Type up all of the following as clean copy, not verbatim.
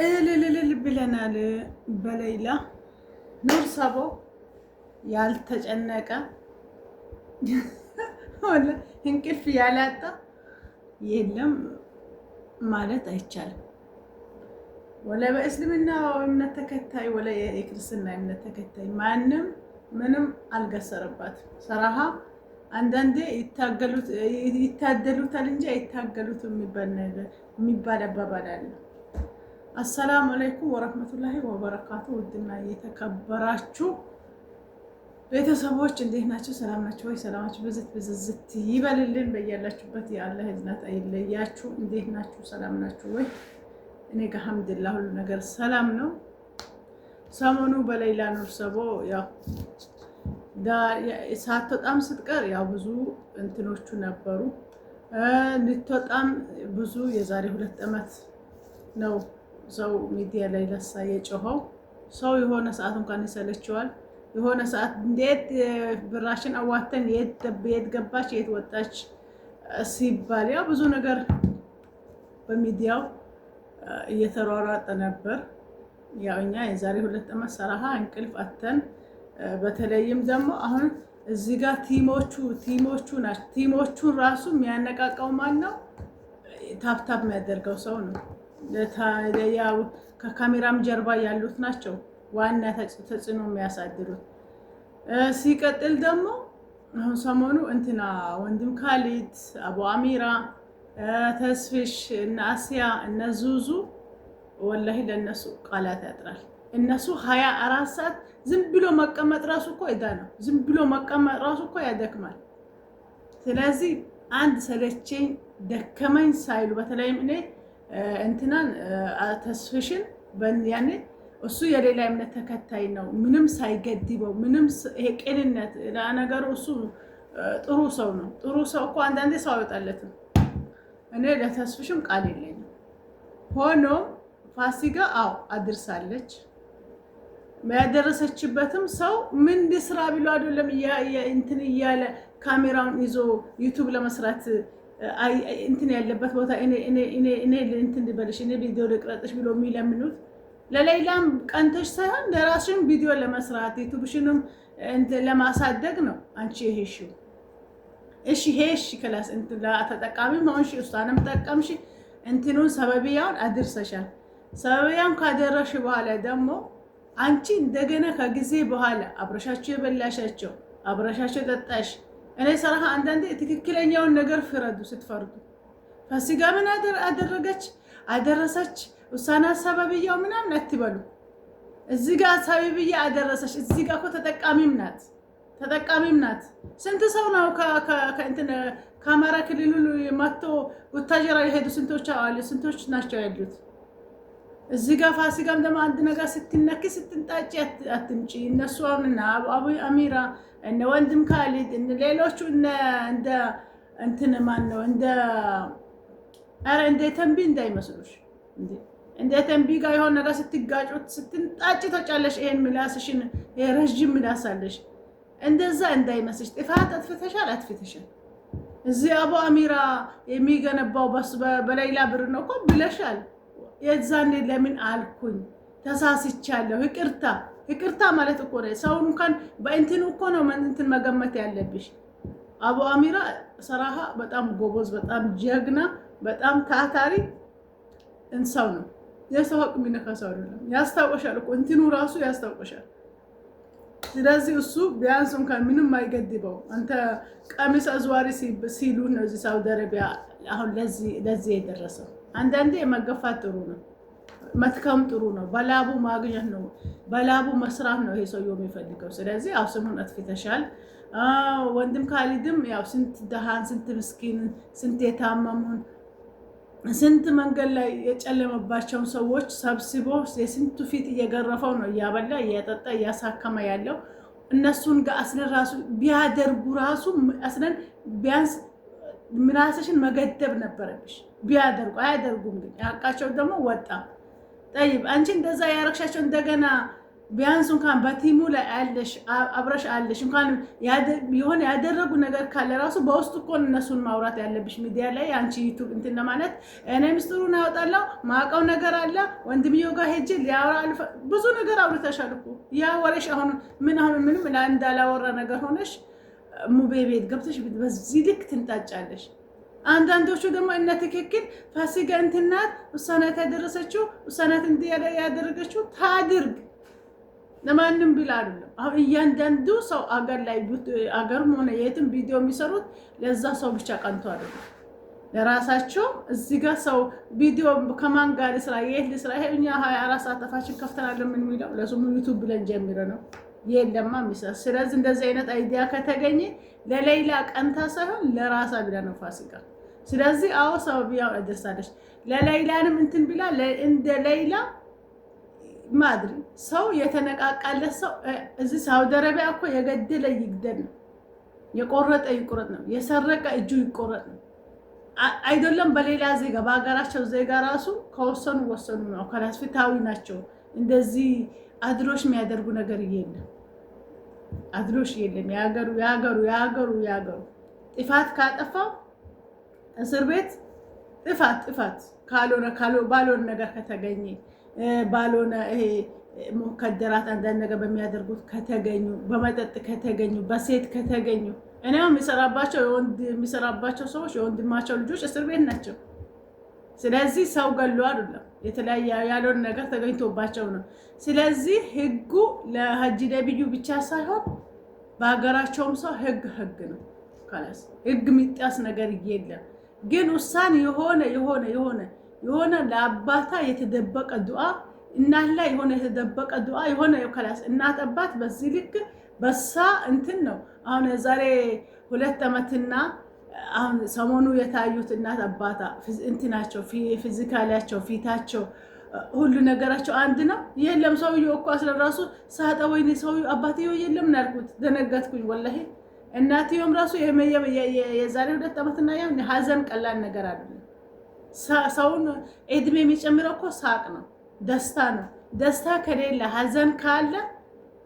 እልልልል ብለናል። በሌላ ኑር ሰቦ ያልተጨነቀ ወላ እንቅልፍ ያላጣ የለም ማለት አይቻልም። ወላ በእስልምና እምነት ተከታይ ወላ የክርስትና እምነት ተከታይ ማንም ምንም አልገሰረባትም። ሰራሃ አንዳንዴ ይታደሉታል እንጂ አይታገሉትም የሚባል አባባል አለ። አሰላሙ አለይኩም ወረህመቱላሂ ወበረካቱ። ውድና የተከበራችሁ ቤተሰቦች እንዴት ናቸው? ሰላም ናቸው ወይ? ሰላማችሁ ብዝት ይበልልን። በያላችሁበት የአላህ እዝነት አይለያችሁ። እንዴት ናችሁ? ሰላም ናችሁ ወይ? እኔ ጋር አልሐምዱሊላህ ሁሉ ነገር ሰላም ነው። ሰሞኑ በሌላ ኑር ሰቦ ያው ሳትወጣም ስትቀር ያው ብዙ እንትኖቹ ነበሩ። ልትወጣም ብዙ የዛሬ 2 ዓመት ነው ሰው ሚዲያ ላይ ለሳ የጮኸው። ሰው የሆነ ሰዓት እንኳን ይሰለችዋል። የሆነ ሰዓት እንዴት ብራሽን አዋተን የት ገባች የት ወጣች ሲባል ያው ብዙ ነገር በሚዲያው እየተሯሯጠ ነበር። ያው እኛ የዛሬ 2 ዓመት ሰራሃ እንቅልፍ አተን፣ በተለይም ደግሞ አሁን እዚህ ጋር ቲሞቹ ናቸው። ቲሞቹን ራሱ የሚያነቃቃው ማን ነው? ታፕታፕ የሚያደርገው ሰው ነው። ያው ከካሜራም ጀርባ ያሉት ናቸው ዋና ተጽዕኖ የሚያሳድሩት። ሲቀጥል ደግሞ አሁን ሰሞኑ እንትና ወንድም ካሊድ፣ አቡ አሚራ፣ ተስፊሽ እና አሲያ እነ ዙዙ ወላሂ ለነሱ ቃላት ያጥራል። እነሱ 24 ሰዓት ዝም ብሎ መቀመጥ ራሱ እኮ እዳ ነው። ዝም ብሎ መቀመጥ ራሱ እኮ ያደክማል። ስለዚህ አንድ ሰለቸኝ ደከመኝ ሳይሉ በተለይም እኔ እንትናን ተስፍሽን ያኔ እሱ የሌላ እምነት ተከታይ ነው፣ ምንም ሳይገድበው ምንም ይሄ ቅንነት ለነገሩ እሱ ጥሩ ሰው ነው። ጥሩ ሰው እኮ አንዳንዴ ሰው አይወጣለትም። እኔ ለተስፍሽም ቃል የለኝም። ሆኖም ፋሲካ አድርሳለች። ያደረሰችበትም ሰው ምን ስራ ቢሉ አይደለም እንትን እያለ ካሜራውን ይዞ ዩቲዩብ ለመስራት እንትን ያለበት ቦታ እኔ እንትን ልበልሽ እኔ ቪዲዮ ልቅረጥሽ ብሎ የሚለምኑት ለሌላም ቀንተሽ ሳይሆን ለራስሽም ቪዲዮ ለመስራት ዩቲዩብሽንም ለማሳደግ ነው። አንቺ ይሄሽው እሺ ሄሽ ክላስ እንትን ለተጠቃሚ ማንሽ እሷንም ጠቀምሽ እንትኑን ሰበብያውን አድርሰሻል። ሰበብያውን ካደረሽ በኋላ ደግሞ አንቺ እንደገና ከጊዜ በኋላ አብረሻቸው የበላሻቸው አብረሻቸው ጠጣሽ። እኔ ሰራህ አንዳንዴ ትክክለኛውን ነገር ፍረዱ። ስትፈርዱ ፋሲካ ምን አደረገች አደረሰች ውሳና ሰበብያው ምናምን አትበሉ። እዚህ ጋር ሰበብያ አደረሰች። እዚህ ጋር እኮ ተጠቃሚም ናት። ስንት ሰው ነው ከእንትን ከአማራ ክልል መጥቶ ወታጀራ የሄዱ ስንቶች ናቸው ያሉት? እዚህ ጋር ፋሲካም ደግሞ አንድ ነገር ስትነኪ ስትንጣጪ አትምጪ። እነሱ አሁንና አቡ አሚራ እነ ወንድም ካሊድ እነ ሌሎቹ እንደ እንትን ማን ነው እንደ ተንቢ እንዳይመስሉሽ። እንደ ተንቢ ጋር የሆነ ነገር ስትጋጩት ስትንጣጪ ተጫለሽ። ይሄን ምላስሽን ረጅም ምላስ አለሽ። እንደዛ እንዳይመስልሽ። ጥፋት አጥፍተሻል። እዚህ አቡ አሚራ የሚገነባው በሌላ ብር ነው እኮ ብለሻል። የዛኔ ለምን አልኩኝ ተሳስቻለሁ። ይቅርታ ማለት እኮ ነው። ሰውን እንኳን በእንትን እኮ ነው እንትን መገመት ያለብሽ። አቡ አሚራ ሰራሃ በጣም ጎበዝ፣ በጣም ጀግና፣ በጣም ታታሪ እንሰው ነው። የሰው ሀቅ የሚነካ ሰው አይደለም። ያስታውቀሻል እኮ እንትኑ ራሱ ያስታውቀሻል። ስለዚህ እሱ ቢያንስ እንኳን ምንም አይገድበው። አንተ ቀሚስ አዝዋሪ ሲሉ ነው እዚህ ሳውዲ አረቢያ አሁን ለዚህ የደረሰው። አንዳንዴ መገፋት ጥሩ ነው፣ መትከም ጥሩ ነው። በላቡ ማግኘት ነው፣ በላቡ መስራት ነው ይሄ ሰውየው የሚፈልገው። ስለዚህ ያው ስሙን አጥፍተሻል። ወንድም ካሊድም ያው ስንት ደሃን፣ ስንት ምስኪን፣ ስንት የታመሙን፣ ስንት መንገድ ላይ የጨለመባቸውን ሰዎች ሰብስቦ የስንቱ ፊት እየገረፈው ነው እያበላ እያጠጣ እያሳከመ ያለው። እነሱን ጋር አስለን ራሱ ቢያደርጉ ራሱ አስለን ቢያንስ ምላስሽን መገደብ ነበረብሽ። ቢያደርጉ አያደርጉም፣ ግን ያቃቸው ደግሞ ወጣ። ጠይብ አንቺ እንደዛ ያረክሻቸው እንደገና ቢያንስ እንኳን በቲሙ ላይ አለሽ አብረሽ አለሽ እንኳን የሆነ ያደረጉ ነገር ካለ ራሱ በውስጥ እኮ እነሱን ማውራት ያለብሽ ሚዲያ ላይ አንቺ ዩቲዩብ እንትን ለማለት እኔ ምስጢሩን አወጣለሁ ማውቀው ነገር አለ ወንድምየው ጋር ሄጄ ሊያወራ ብዙ ነገር አውርተሻል እኮ ያ ወሬሽ አሁን ምንም እንዳላወራ ነገር ሆነሽ ሙቤ ቤት ገብተሽ በዚህ ልክ ትንጣጫለሽ። አንዳንዶቹ ደግሞ እነ ትክክል ፋሲካ እንትናት ውሳኔት ያደረሰችው ውሳኔት እንዲህ ያደረገችው ታድርግ ለማንም ቢል አይደለም። አሁን እያንዳንዱ ሰው አገር ላይ አገርም ሆነ የትም ቪዲዮ የሚሰሩት ለዛ ሰው ብቻ ቀንቶ አይደለም ለራሳቸው። እዚህ ጋር ሰው ቪዲዮ ከማን ጋር ስራ የት ልስራ እኛ 24 ሰዓት አፋችን ከፍተናል ምን የሚለው ለስሙ ዩቲዩብ ብለን ጀምረ ነው የለማ ሚሰራ። ስለዚህ እንደዚህ አይነት አይዲያ ከተገኘ ለሌላ ቀንታ ሳይሆን ለራሳ ብላ ነው ፋሲካ። ስለዚህ አዎ ሰው ቢያው አደረሳለች ለሌላንም እንትን ቢላ እንደ ሌላ ማድሪ ሰው የተነቃቃለት ሰው እዚህ ሳውዲ አረቢያ እኮ የገደለ ይግደል ነው፣ የቆረጠ ይቆረጥ ነው፣ የሰረቀ እጁ ይቆረጥ ነው። አይደለም በሌላ ዜጋ በአገራቸው ዜጋ ራሱ ከወሰኑ ነው። ከራስ ፍትሃዊ ናቸው። እንደዚህ አድሎሽ የሚያደርጉ ነገር የለም። አድሎሽ የለም። ያገሩ ጥፋት ካጠፋው እስር ቤት ጥፋት ባልሆነ ነገር ከተገኘ ባልሆነ ይሄ ሙከደራት አንዳንድ ነገር በሚያደርጉት ከተገኙ በመጠጥ ከተገኙ በሴት ከተገኙ እኔው የሚሰራባቸው ሰዎች የወንድማቸው ልጆች እስር ቤት ናቸው። ስለዚህ ሰው ገሎ አይደለም የተለያየ ያለውን ነገር ተገኝቶባቸው ነው። ስለዚህ ህጉ ለሀጂ ነብዩ ብቻ ሳይሆን በሀገራቸውም ሰው ህግ ነው። ካላስ ህግ የሚጣስ ነገር የለም። ግን ውሳኔ የሆነ ለአባታ የተደበቀ ዱዓ እናት ላይ የሆነ የተደበቀ ዱዓ የሆነ ካላስ እናት አባት በዚህ ልክ በሳ እንትን ነው። አሁን ዛሬ 2 ዓመትና አሁን ሰሞኑ የታዩት እናት አባታ እንትናቸው ፊዚካላቸው ፊታቸው ሁሉ ነገራቸው አንድ ነው። የለም ሰውዬው እኮ አስለራሱ ሳጣ ወይኔ ሰውዬው አባትየው የለም ናልኩት ደነገጥኩኝ ወላሂ። እናትየውም ራሱ የዛሬ 2 ዓመትና ያው ሀዘን ቀላል ነገር አይደለም። ሰውን እድሜ የሚጨምረው እኮ ሳቅ ነው፣ ደስታ ነው። ደስታ ከሌለ ሀዘን ካለ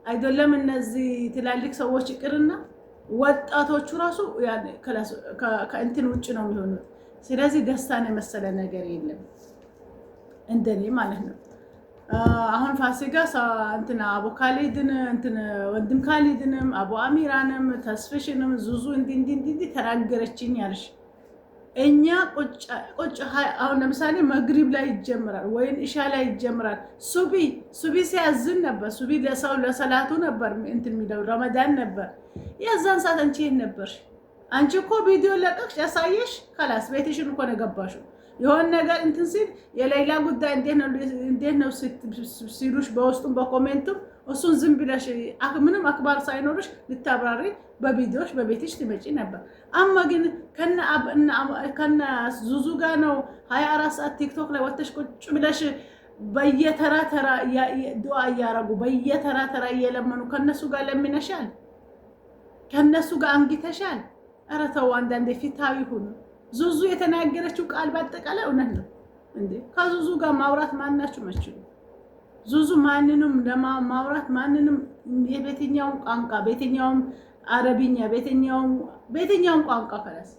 አይደለም እነዚህ ትላልቅ ሰዎች ይቅርና ወጣቶቹ ራሱ ያኔ ከእንትን ውጭ ነው የሚሆኑት። ስለዚህ ደስታን የመሰለ ነገር የለም እንደኔ ማለት ነው። አሁን ፋሲካ እንትና አቡ ካሊድን እንትን ወንድም ካሊድንም አቡ አሚራንም ተስፍሽንም ዙዙ እንዲ ተናገረችኝ ያልሽ እኛ ቁጭ አሁን ለምሳሌ መግሪብ ላይ ይጀምራል ወይን ኢሻ ላይ ይጀምራል። ሱቢ ሲያዝን ነበር። ሱቢ ለሰላቱ ነበር እንትን የሚለው ረመዳን ነበር። የዛን ሰዓት አንቺ ነበር። አንቺ እኮ ቪዲዮ ለቀቅሽ ያሳየሽ ካላስ ቤትሽን እኮ ነው ገባሽው። የሆነ ነገር እንትን ሲል የሌላ ጉዳይ እንዴት ነው ሲሉሽ በውስጡም በኮሜንቱም እሱን ዝም ብለሽ ምንም አክባር ሳይኖርሽ ልታብራሪ በቪዲዮሽ በቤትሽ ትመጪ ነበር። አማ ግን ከነ ዙዙ ጋር ነው 24 ሰዓት ቲክቶክ ላይ ወጥተሽ ቁጭ ብለሽ በየተራ ዱዓ እያረጉ በየተራ እየለመኑ ከነሱ ጋር ለምነሻል፣ ከነሱ ጋር አንግተሻል። ኧረ ተው አንዳንዴ ፊታዊ ሁኑ። ዙዙ የተናገረችው ቃል በአጠቃላይ እውነት ነው እንዴ? ከዙዙ ጋር ማውራት ማናችሁ መችሉ? ዙዙ ማንንም ለማውራት ማንንም የቤተኛውን ቋንቋ ቤተኛውን አረብኛ ቤተኛውን ቋንቋ ከላስ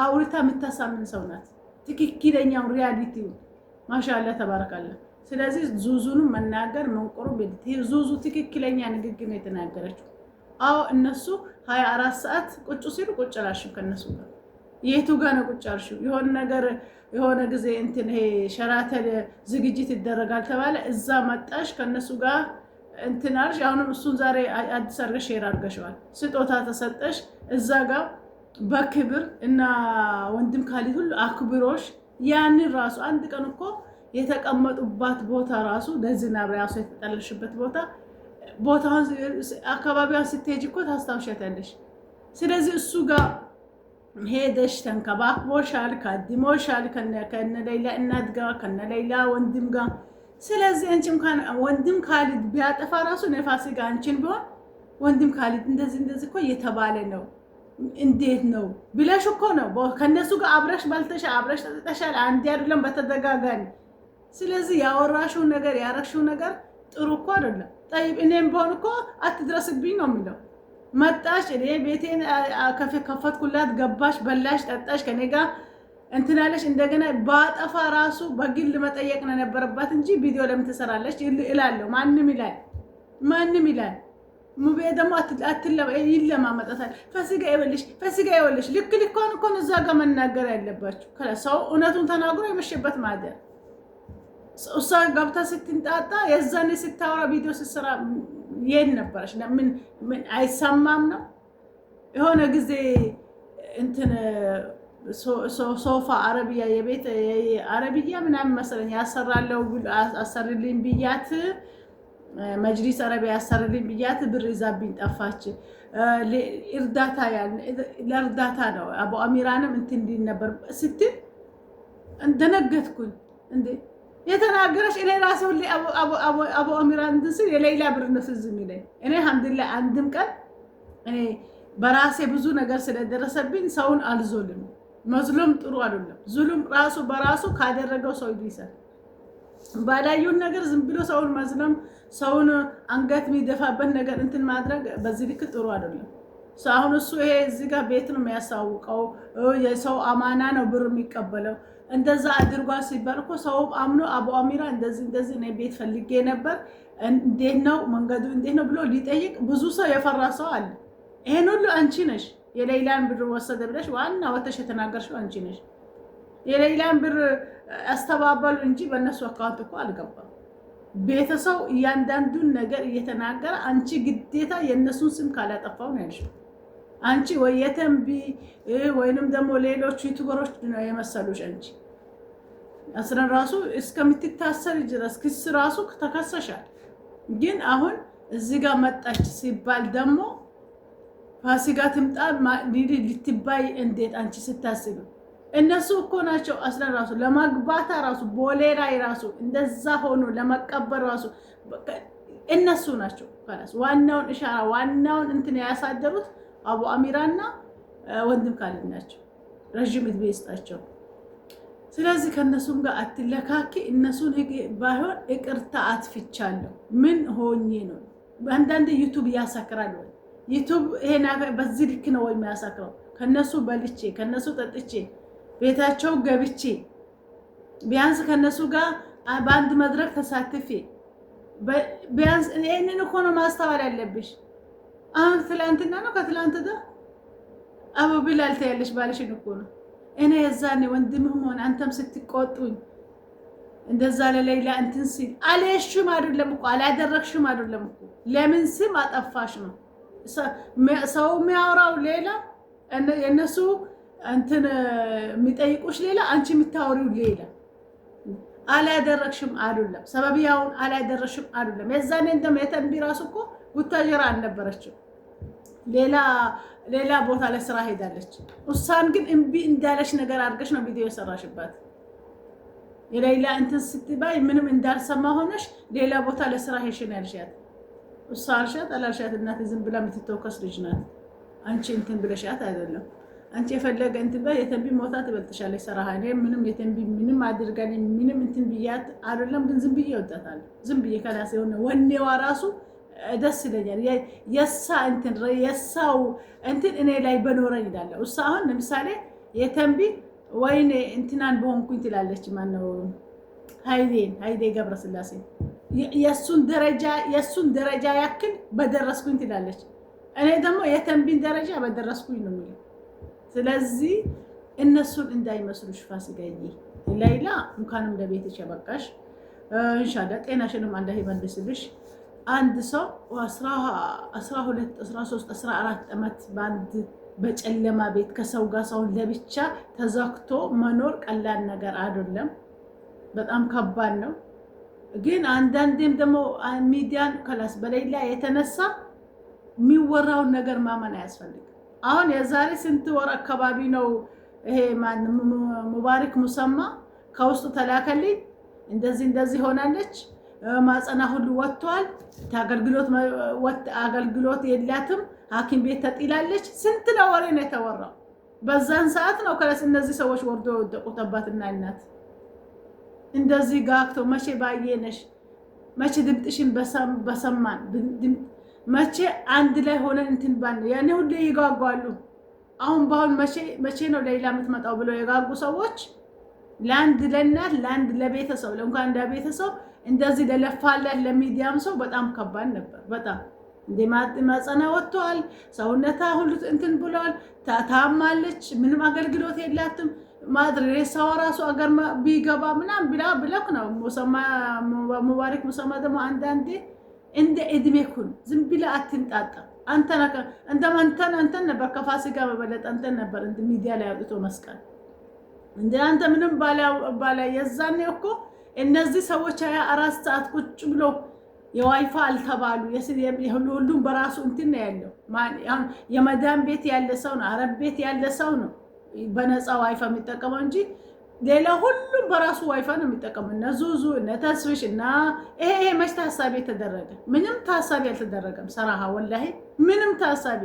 አውርታ የምታሳምን ሰው ናት። ትክክለኛው ሪያሊቲው ማሻአላ ተባረካላ። ስለዚህ ዙዙንም መናገር መንቆሩ ዙዙ ትክክለኛ ንግግር ነው የተናገረችው። አዎ እነሱ 24 ሰዓት ቁጭ ሲሉ ቁጭ አላልሽም ከነሱ ጋር የቱ ጋር ነው ቁጭ አልሽው? የሆነ ጊዜ እንትን ይሄ ሸራተን ዝግጅት ይደረጋል ተባለ። እዛ መጣሽ ከነሱ ጋር እንትን አልሽ። አሁንም እሱን ዛሬ አዲስ አድርገሽ ሼር አድርገሽዋል። ስጦታ ተሰጠሽ እዛ ጋር በክብር እና ወንድም ካሊድ ሁሉ አክብሮሽ ያንን ራሱ አንድ ቀን እኮ የተቀመጡባት ቦታ ራሱ ለዝናብ ራሱ የተጠለሽበት ቦታውን አካባቢዋን ስትሄጂ እኮ ታስታውሻታለሽ። ስለዚህ እሱ ጋር ሄደሽ ተንከባክቦሻል፣ ካድሞሻል ከነ ሌላ እናት ጋር ከነ ሌላ ወንድም ጋር። ስለዚህ አንቺም ወንድም ካሊድ ቢያጠፋ ራሱ ነፋሲካ አንቺን ቢሆን ወንድም ካሊድ እንደዚህ እኮ እየተባለ ነው እንዴት ነው ብለሽ እኮ ነው ከነሱ ጋር አብረሽ ባልተሻል አብረሽ ተጠሻል አንዴ አይደለም በተደጋጋሚ። ስለዚህ ያወራሽው ነገር ያረክሽው ነገር ጥሩ እኮ አይደለም። ጠይብ እኔም በሆን እኮ አትድረስብኝ ነው የሚለው። መጣሽ እኔ ቤቴን ከፈትኩላት፣ ገባሽ፣ በላሽ፣ ጠጣሽ፣ ከኔ ጋር እንትናለሽ። እንደገና ባጠፋ ራሱ በግል መጠየቅ ነው የነበረባት እንጂ ቪዲዮ ለምን ትሰራለች እላለሁ። ማንም ይላል። ሙቤ ደግሞ ይለማመጣታል። ፈሲጋ ይበልሽ ልክ ልኳን እኮ እዛ ጋር መናገር ያለባችሁ። ሰው እውነቱን ተናግሮ የመሸበት ማደር እሷ ገብታ ስትንጣጣ የዛኔ ስታወራ ቪዲዮ ስትሰራ የት ነበረች? ምን አይሰማም ነው? የሆነ ጊዜ እንትን ሶፋ አረቢያ የቤት አረቢያ ምናምን መሰለኝ ያሰራለው አሰርልኝ ብያት መጅሊስ አረቢያ ያሰርልኝ ብያት ብር ይዛብኝ ጠፋች። ለእርዳታ ነው አቡ አሚራንም እንትን እንዲል ነበር ስትል እንደነገጥኩኝ እንዴ የተናገረች እኔ ራሴ ሁሌ አቡ አሚራ እንትን ስል የሌላ ብር ነው ትዝ የሚለኝ። እኔ አልሐምዱሊላህ አንድም ቀን እኔ በራሴ ብዙ ነገር ስለደረሰብኝ ሰውን አልዞልም። መዝሉም ጥሩ አይደለም። ዙሉም ራሱ በራሱ ካደረገው ሰው ይይሳል። ባላዩን ነገር ዝም ብሎ ሰውን መዝለም፣ ሰውን አንገት የሚደፋበት ነገር እንትን ማድረግ በዚህ ልክ ጥሩ አይደለም። አሁን እሱ ይሄ እዚህ ጋር ቤት ነው የሚያሳውቀው፣ የሰው አማና ነው ብር የሚቀበለው። እንደዛ አድርጓል ሲባል እኮ ሰው አምኖ አቡ አሚራ እንደዚህ እኔ ቤት ፈልጌ ነበር እንዴት ነው መንገዱ እንዴት ነው ብሎ ሊጠይቅ ብዙ ሰው የፈራ ሰው አለ። ይሄን ሁሉ አንቺ ነሽ የሌላን ብር ወሰደ ብለሽ ዋና ወተሽ የተናገርሽው አንቺ ነሽ። የሌላን ብር አስተባበሉ እንጂ በእነሱ አካውንት እኮ አልገባም። ቤተሰው እያንዳንዱን ነገር እየተናገረ አንቺ ግዴታ የእነሱን ስም ካላጠፋው ነው ያልሽው። አንቺ ወይ የተንቢ ወይንም ደግሞ ሌሎች ዩቲዩበሮች ነው የመሰሉሽ። አንቺ አስረን ራሱ እስከምትታሰር ድረስ ክስ ራሱ ተከሰሻል። ግን አሁን እዚህ ጋር መጣች ሲባል ደግሞ ፋሲካ ትምጣ ልትባይ እንዴት አንቺ ስታስብ እነሱ እኮ ናቸው አስረን ራሱ ለማግባታ ራሱ ቦሌራ ራሱ እንደዛ ሆኖ ለመቀበር ራሱ እነሱ ናቸው። ካላስ ዋናውን ኢሻራ ዋናውን እንትን ያሳደሩት አቡ አሚራና ወንድም ካሊድ ናቸው። ረጅም እድሜ ይስጣቸው። ስለዚህ ከነሱም ጋር አትለካኪ። እነሱን ባይሆን ይቅርታ አትፍቻለሁ ምን ሆኜ ነው? አንዳንድ ዩቲዩብ ያሳክራል ወይ ዩቲዩብ ይሄና በዚህ ልክ ነው ወይ የሚያሳክረው? ከነሱ በልቼ ከነሱ ጠጥቼ ቤታቸው ገብቼ ቢያንስ ከነሱ ጋር በአንድ መድረክ ተሳትፌ ቢያንስ ይሄንን እኮ ነው ማስተዋል ያለብሽ። አሁን ትላንትና ነው ከትላንት ጋር አቡ ቢላል ታያለሽ ባልሽን እኮ ነው። እኔ የዛኔ ወንድምህም ሆነ አንተም ስትቆጡኝ እንደዛ ለሌላ እንትን ሲል አለሽም አይደለም እኮ አላደረክሽም አይደለም እኮ ለምን ስም አጠፋሽ ነው። ሰው የሚያወራው ሌላ የነሱ እንትን የሚጠይቁሽ ሌላ አንቺ የምታወሪው ሌላ። አላደረክሽም አይደለም ሰበብያውን አላደረክሽም አይደለም። የዛኔ እንደም የተንቢ ራሱ እኮ ቡታጀራ አልነበረችም ሌላ ቦታ ላይ ስራ ሄዳለች። እሷን ግን እምቢ እንዳለሽ ነገር አድርገሽ ነው ቪዲዮ የሰራሽባት። የሌላ እንትን ስትባይ ምንም እንዳልሰማ ሆነሽ ሌላ ቦታ ለስራ ሄሽን ያልሻት እሷ አልሻት አላልሻት እናት ዝም ብላ የምትተወከስ ልጅ ናት። አንቺ እንትን ብለሻት አይደለም። አንቺ የፈለገ እንትን ባይ የተንቢ ሞታ ትበልጥሻለች። ሰራሃ እኔ ምንም የተንቢ ምንም አድርጋኝ ምንም እንትን ብያት አይደለም። ግን ዝም ብዬ ወጣታለሁ። ዝም ብዬ ከላስ የሆነ ወኔዋ ራሱ ደስ ይለኛል። የሳው እንትን እኔ ላይ በኖረኝ ይላል። እሷ አሁን ለምሳሌ የተንቢ ወይኔ እንትናን በሆንኩኝ ትላለች። ማነው ሃይዴ ገብረስላሴ የሱን ደረጃ ያክል በደረስኩኝ ትላለች። እኔ ደግሞ የተንቢን ደረጃ በደረስኩኝ ነው የሚለው። ስለዚህ እነሱን እንዳይመስሉሽ ፋሲካዬ። ሌላ እንኳንም ለቤትሽ ያበቃሽ ኢንሻአላህ። ጤናሽንም አላህ ይመልስልሽ። አንድ ሰው 12 13 14 ዓመት በአንድ በጨለማ ቤት ከሰው ጋር ሰውን ለብቻ ተዘግቶ መኖር ቀላል ነገር አይደለም። በጣም ከባድ ነው። ግን አንዳንዴም ደግሞ ሚዲያን ከላስ በሌላ የተነሳ የሚወራውን ነገር ማመን አያስፈልግም። አሁን የዛሬ ስንት ወር አካባቢ ነው ይሄ ሙባረክ ሙሰማ ከውስጡ ተላከልኝ እንደዚህ ሆናለች ማጸና ሁሉ ወጥቷል። አገልግሎት የላትም ሐኪም ቤት ተጥላለች። ስንት ነው ወሬ ነው የተወራው። በዛን ሰዓት ነው ከለስ እነዚህ ሰዎች ወርዶ ወደቁት። አባትና እናት እንደዚህ ጋክቶ መቼ ባየነሽ መቼ ድምጥሽን በሰማን መቼ አንድ ላይ ሆነን እንትን ባል ያኔ ሁሌ ይጓጓሉ። አሁን መቼ ነው ሌላ የምትመጣው ብለው የጋጉ ሰዎች ለአንድ ለእናት ለአንድ ለቤተሰብ ለእንኳን እንደ ቤተሰብ እንደዚህ ለለፋላት ለሚዲያም ሰው በጣም ከባድ ነበር። በጣም እንደ ማጸና ወጥቷል። ሰውነታ ሁሉ እንትን ብሏል። ታማለች። ምንም አገልግሎት የላትም። ማድረግ ሰው ራሱ አገር ቢገባ ምናምን ብለክ ነው ሙባረክ ሙሰማ ደግሞ አንዳንዴ እንደ እድሜኩን ዝም ብላ አትንጣጣ። አንተን ነበር ከፋሲካ በበለጠ አንተን ነበር እንደ ሚዲያ ላይ አውጥቶ መስቀል እንደ አንተ ምንም ባላ የዛኔ እኮ እነዚህ ሰዎች 24 ሰዓት ቁጭ ብሎ የዋይፋ አልተባሉ ሁሉም በራሱ እንትን ነው ያለው። የመዳን ቤት ያለ ሰው ነው፣ አረብ ቤት ያለ ሰው ነው በነፃ ዋይፋ የሚጠቀመው እንጂ ሌላ ሁሉም በራሱ ዋይፋ ነው የሚጠቀመው። እነ ዙዙ እነ ተስፍሽ እና ይሄ መች ታሳቢ የተደረገ? ምንም ታሳቢ አልተደረገም። ሰራሃ ወላሂ ምንም ታሳቢ፣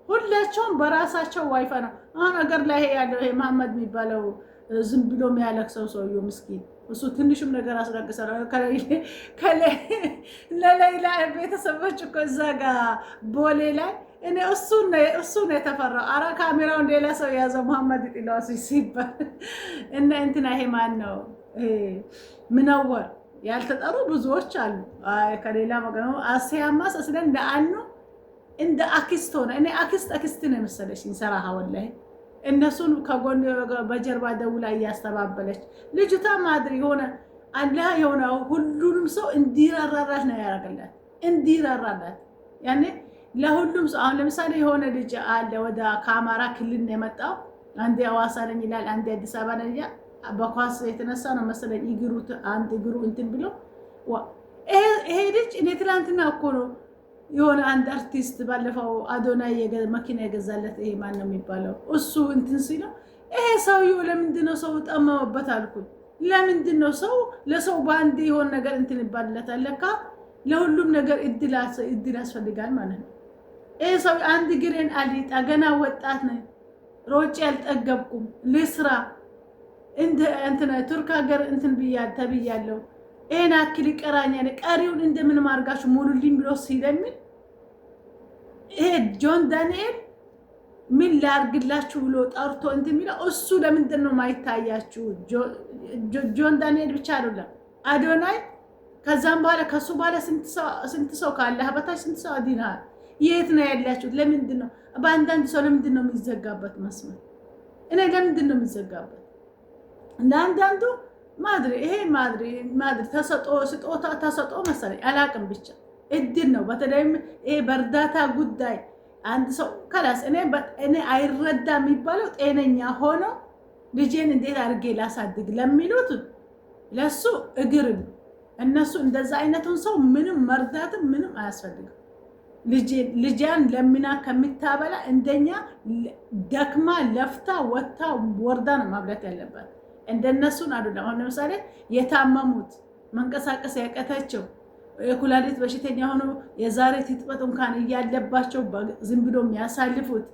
ሁላቸውም በራሳቸው ዋይፋ ነው። አሁን አገር ላይ ያለው ይሄ መሐመድ የሚባለው ዝም ብሎ የሚያለቅሰው ሰውዬው ምስኪን እሱ ትንሽም ነገር አስለቅሰው ለሌላ ቤተሰቦች እኮ እዛ ጋር ቦሌ ላይ እኔ እሱ ነው የተፈራው። አረ ካሜራውን ሌላ ሰው የያዘው መሐመድ ጥላሱ ሲባል እና እንትና ይሄ ማን ነው ምነወር ያልተጠሩ ብዙዎች አሉ። ከሌላ ወገኑ አሲያማስ ስለዚህ እንደ አክስት ሆነ። እኔ አክስት ነው መሰለሽኝ ሰራሃ ወላሂ እነሱን ከጎን በጀርባ ደውላ እያስተባበለች ልጅቷ ማድሪ ሆነ አላህ የሆነ ሁሉንም ሰው እንዲራራላት ነው ያደርግላት። እንዲራራላት ያኔ ለሁሉም ሰው አሁን ለምሳሌ የሆነ ልጅ አለ ወደ ከአማራ ክልል ነው የመጣው። አንዴ አዋሳ ነኝ ይላል፣ አንዴ አዲስ አበባ ነኝ ይላል። በኳስ የተነሳ ነው መሰለኝ እግሩ እንትን ብሎ ይሄ ልጅ እኔ ትላንትና እኮ ነው የሆነ አንድ አርቲስት ባለፈው አዶናይ መኪና የገዛለት ይሄ ማን ነው የሚባለው እሱ እንትን ሲለው ይሄ ሰውዬው ለምንድነው ሰው ጠመመበት አልኩኝ። ለምንድነው ሰው ለሰው ባንዴ የሆነ ነገር እንትን ይባልለታል? ለካ ለሁሉም ነገር እድል ያስፈልጋል ማለት ነው። ይሄ ሰው አንድ ግሬን አሊጣ ገና ወጣት ነኝ፣ ሮጬ አልጠገብኩም፣ ልስራ እንትን ቱርክ ሀገር እንትን ተብያለሁ፣ ይሄን አክል ይቀራኛል፣ ቀሪውን እንደምን ማርጋችሁ ሙሉልኝ ብሎ ሲለምን ይሄ ጆን ዳንኤል ምን ላርግላችሁ ብሎ ጠርቶ እንትን የሚለው እሱ ለምንድን ነው ማይታያችሁ? ጆን ዳንኤል ብቻ አይደለም አዶናይ፣ ከዛም በኋላ ከሱ በኋላ ስንት ሰው ካለህ በታች ስንት ሰው አዲናል። የት ነው ያላችሁት? ለምንድን ነው በአንዳንድ ሰው ለምንድን ነው የሚዘጋበት መስመር? እኔ ለምንድን ነው የሚዘጋበት? ለአንዳንዱ ማድሪ ስጦታ ተሰጦ መሰለኝ አላቅም፣ ብቻ እድል ነው። በተለይም ይሄ በእርዳታ ጉዳይ አንድ ሰው ከላስ እኔ አይረዳ የሚባለው ጤነኛ ሆኖ ልጄን እንዴት አድርጌ ላሳድግ ለሚሉት ለሱ እግር እነሱ እንደዛ አይነቱን ሰው ምንም መርዳትም ምንም አያስፈልግም። ልጃን ለሚና ከሚታበላ እንደኛ ደክማ ለፍታ ወታ ወርዳ ነው ማብላት ያለባት። እንደነሱን አይደለም። አሁን ለምሳሌ የታመሙት መንቀሳቀስ ያቀታቸው የኩላሊት በሽተኛ ሆኖ የዛሬ ትጥበት እንኳን እያለባቸው ዝም ብሎ የሚያሳልፉት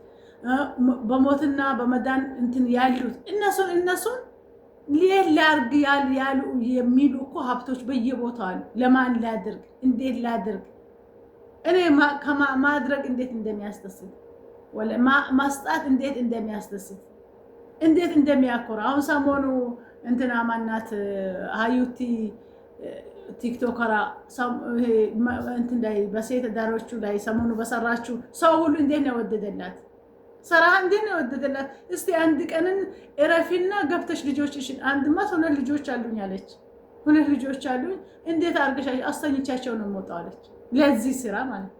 በሞትና በመዳን እንትን ያሉት እነሱን ላርግ ያሉ የሚሉ እኮ ሀብቶች በየቦታው አሉ። ለማን ላድርግ? እንዴት ላድርግ? እኔ ማድረግ እንዴት እንደሚያስደስት ወለ ማስጣት እንዴት እንደሚያስደስት እንዴት እንደሚያኮራ። አሁን ሰሞኑ እንትና ማናት ሀዩቲ ቲክቶከራ እንትን ላይ በሴት ዳሮቹ ላይ ሰሞኑ በሰራችሁ ሰው ሁሉ እንዴት ነው ወደደላት? ሰራ እንዴት ነው ወደደላት? እስቲ አንድ ቀንን እረፊና ገብተሽ ልጆችሽን አንድማ ሁለት ልጆች አሉኝ አለች። ሁለት ልጆች አሉኝ እንዴት አርገሻሽ አስተኝቻቸው ነው የምወጣው አለች። ለዚህ ስራ ማለት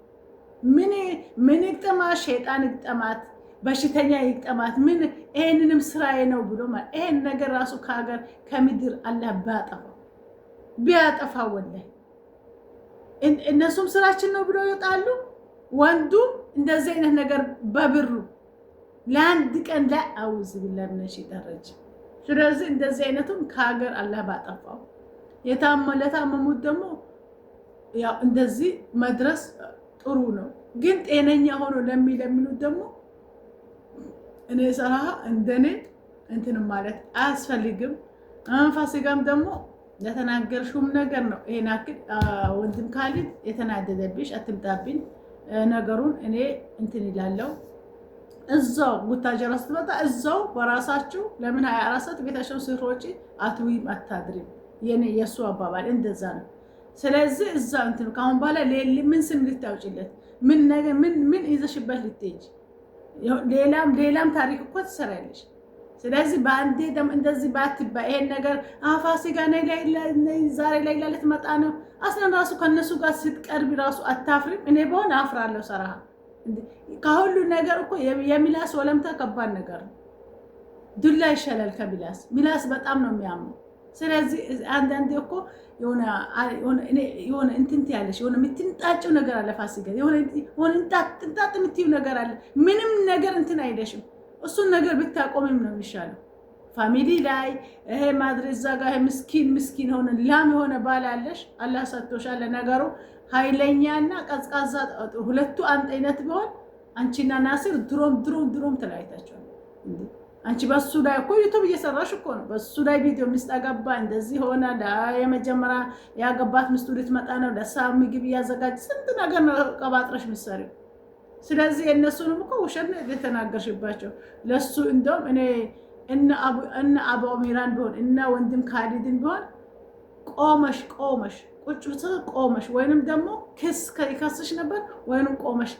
ምን ይግጠማት? ሸይጣን ይግጠማት፣ በሽተኛ ይግጠማት። ምን ይሄንንም ስራዬ ነው ብሎ ማለት ይሄን ነገር ራሱ ከሀገር ከምድር አላህ ቢያጠፋ ወላሂ እነሱም ስራችን ነው ብሎ ይወጣሉ። ወንዱ እንደዚህ አይነት ነገር በብሩ ለአንድ ቀን ላይ አውዝ ቢላህ ምን ይደረጅ። ስለዚህ እንደዚህ አይነቱን ከሀገር አላህ ባጠፋው። ለታመሙት ደግሞ ያው እንደዚህ መድረስ ጥሩ ነው። ግን ጤነኛ ሆኖ ለሚሉት ደግሞ እኔ ሰራ እንደኔ እንትን ማለት አያስፈልግም። ፋሲካም ደግሞ ለተናገርሽውም ነገር ነው። ይሄን አክል ወንድም ካሊድ የተናደደብሽ አትምጣብኝ። ነገሩን እኔ እንትን ይላለው እዛው ጉታጀራ ስትመጣ እዛው በራሳችሁ ለምን 24 ሰዓት ቤታቸው ስሮጪ አትዊም አታድሪም። የሱ አባባል እንደዛ ነው። ስለዚህ እዛ እንትን ካሁን በኋላ ምን ስም ልታውጪለት ምን ነገር ምን ይዘሽበት ልትሄጂ ሌላም ታሪክ እኮ ትሰራለሽ። ስለዚህ በአንዴ ደም እንደዚህ ባትባ ይሄን ነገር ፋሲካ ዛሬ ላይ ልትመጣ ነው። አስለን ራሱ ከነሱ ጋር ስትቀርቢ ራሱ አታፍሪም? እኔ በሆነ አፍራለሁ። ሰራሃ ከሁሉ ነገር እኮ የሚላስ ወለምታ ከባድ ነገር ነው። ዱላ ይሻላል ከሚላስ። ሚላስ በጣም ነው የሚያምነው። ስለዚህ አንዳንዴ እኮ የሆነ እንትን ያለሽ የሆነ የምትንጣጭው ነገር አለ። ፋሲካ የሆነ እንጣጥ የምትይው ነገር አለ። ምንም ነገር እንትን አይደሽም። እሱን ነገር ብታቆምም ነው የሚሻለው። ፋሚሊ ላይ ይሄ ማድረግ እዛ ጋር ምስኪን ሆነ ላም የሆነ ባል አለሽ። አላህ ሰጥቶሻል። ነገሩ ኃይለኛና ቀዝቃዛ ሁለቱ አንድ አይነት ቢሆን አንቺና ናስር ድሮም ተለያይታችኋል እንዴ? አንቺ በሱ ላይ እኮ ዩቲዩብ እየሰራሽ እኮ ነው። በሱ ላይ ቪዲዮ ሚስት አገባ እንደዚህ ሆነ የመጀመሪያ ያገባት ሚስቱ ልትመጣ ነው። ለሳ ምግብ እያዘጋጅ ስንት ነገር ነው ቀባጥረሽ ምሰሪው። ስለዚህ የእነሱንም እኮ ውሸት ነው የተናገርሽባቸው። ለሱ እንደውም እኔ እነ አቡ ሚራን ቢሆን እነ ወንድም ካሊድን ቢሆን ቆመሽ ቁጭ ቆመሽ ወይንም ደግሞ ከስሽ ነበር ወይንም ቆመሽ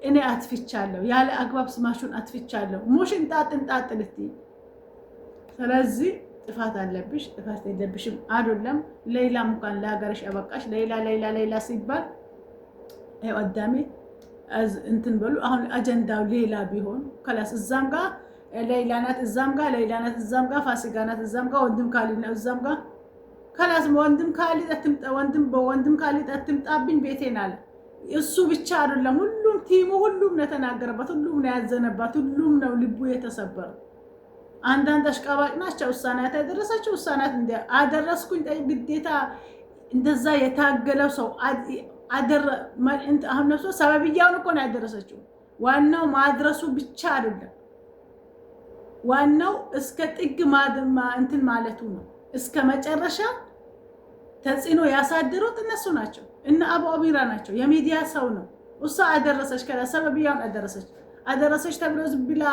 እኔ አትፍቻለሁ ያለ አግባብ ስማሹን አትፍቻለሁ ሙሽ እንጣጥ ልትይ። ስለዚህ ጥፋት አለብሽ ጥፋት የለብሽም አይደለም። ሌላም እንኳን ለሀገርሽ አበቃሽ ሌላ ሲባል አዳሜ እንትን በሉ። አሁን አጀንዳው ሌላ ቢሆን ከላስ እዛም ጋር ሌላ ናት እዛም ጋር ፋሲካ ናት እዛም ጋር ወንድም ካሊድ ነው እዛም ጋር ከላስ ወንድም ካሊድ አትምጣብኝ ቤቴን አለ። እሱ ብቻ አይደለም ሁሉም ቲሙ ሁሉም ነው የተናገረባት፣ ሁሉም ነው ያዘነባት፣ ሁሉም ነው ልቡ የተሰበረው። አንዳንድ አሽቃባጭ ናቸው ውሳኔያት ያደረሰችው ውሳኔያት እንደ አደረስኩኝ ግዴታ እንደዛ የታገለው ሰው አሁን ነፍሶ ሰበብያውን እኮ ነው ያደረሰችው። ዋናው ማድረሱ ብቻ አይደለም፣ ዋናው እስከ ጥግ እንትን ማለቱ ነው። እስከ መጨረሻ ተጽዕኖ ያሳደሩት እነሱ ናቸው። እነ አቡ አሚራ ናቸው። የሚዲያ ሰው ነው እሷ አደረሰች። ሰበብያውን አደረሰች ተብሎ ዝም ብላ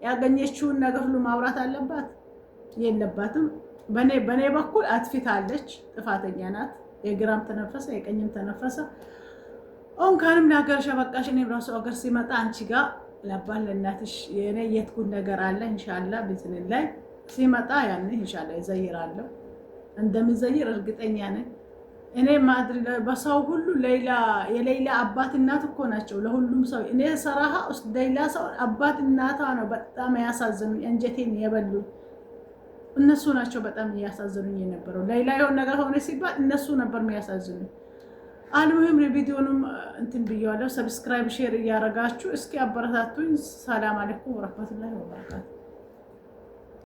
ያገኘችውን ነገር ሁሉ ማውራት አለባት? የለባትም። በኔ በኩል አትፊታለች፣ ጥፋተኛ ናት። የግራም ተነፈሰ የቀኝም ተነፈሰ። እንኳንም ለሀገርሽ በቃሽ። እኔም ራሱ ሀገር ሲመጣ አንቺ ጋር ለባል ለእናትሽ የኔ የትኩን ነገር አለ ኢንሻአላህ ቢዝነስ ላይ ሲመጣ ያን ኢንሻአላህ ይዘይራለሁ። እንደሚዘይር እርግጠኛ ነኝ። እኔ ማድሪ በሰው ሁሉ የሌላ አባት እናት እኮ ናቸው ለሁሉም ሰው። እኔ ሰራሃ ውስጥ ሌላ ሰው አባት እናታ ነው በጣም ያሳዝኑኝ፣ አንጀቴን የበሉ እነሱ ናቸው በጣም ያሳዝኑኝ የነበረው። ሌላ የሆነ ነገር ሆነ ሲባል እነሱ ነበር የሚያሳዝኑኝ። አልሙሂም ቪዲዮንም እንትን ብየዋለሁ። ሰብስክራይብ ሼር እያደረጋችሁ እስኪ አበረታቱኝ። ሰላም አለይኩም ወራህመቱላሂ ወበረካቱ።